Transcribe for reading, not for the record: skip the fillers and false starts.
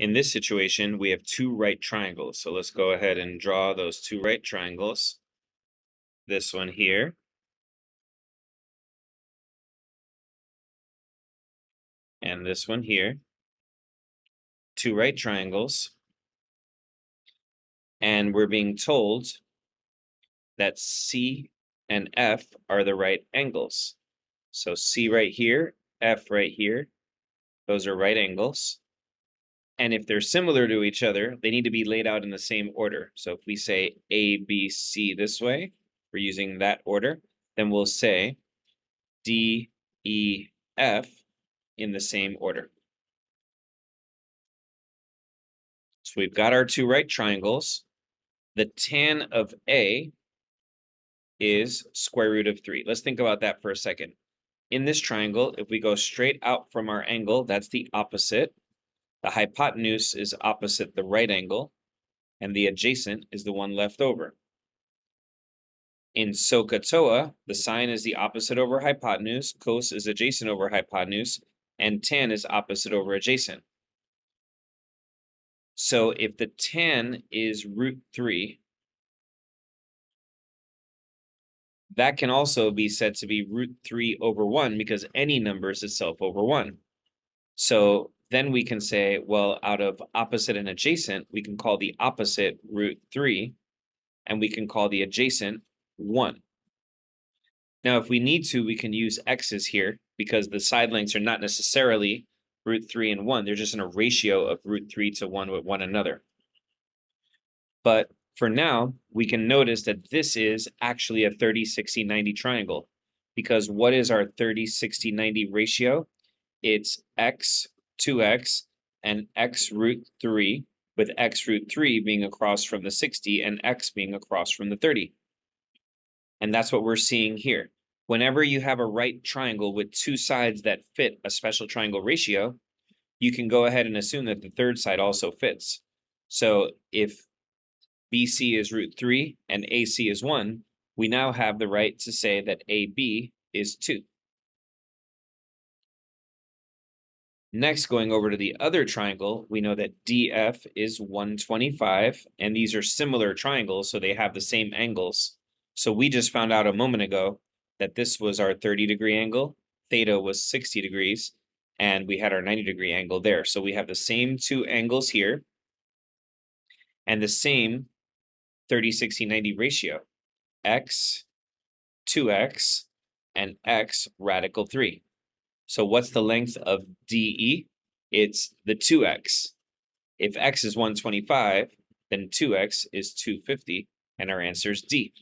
In this situation, we have two right triangles. So let's go ahead and draw those two right triangles. This one here. And this one here. Two right triangles. And we're being told that C and F are the right angles. So C right here, F right here. Those are right angles. And if they're similar to each other, they need to be laid out in the same order. So if we say A, B, C this way, we're using that order, then we'll say D, E, F in the same order. So we've got our two right triangles. The tan of A is square root of 3. Let's think about that for a second. In this triangle, if we go straight out from our angle, that's the opposite. The hypotenuse is opposite the right angle, and the adjacent is the one left over. In SOHCAHTOA, the sine is the opposite over hypotenuse, cos is adjacent over hypotenuse, and tan is opposite over adjacent. So if the tan is root 3, that can also be said to be root 3 over 1 because any number is itself over 1. So then we can say, well, out of opposite and adjacent, we can call the opposite root 3, and we can call the adjacent 1. Now, if we need to, we can use x's here because the side lengths are not necessarily root 3 and 1. They're just in a ratio of root 3 to 1 with one another. But for now, we can notice that this is actually a 30, 60, 90 triangle because what is our 30, 60, 90 ratio? It's x, 2x, and x root 3, with x root 3 being across from the 60 and x being across from the 30. And that's what we're seeing here. Whenever you have a right triangle with two sides that fit a special triangle ratio, you can go ahead and assume that the third side also fits. So if BC is root 3 and AC is 1, we now have the right to say that AB is 2. Next, going over to the other triangle, we know that DF is 125, and these are similar triangles, so they have the same angles. So we just found out a moment ago that this was our 30-degree angle, theta was 60 degrees, and we had our 90-degree angle there. So we have the same two angles here, and the same 30, 60, 90 ratio, x, 2x, and x radical 3. So what's the length of DE? It's the 2x. If x is 125, then 2x is 250, and our answer is D.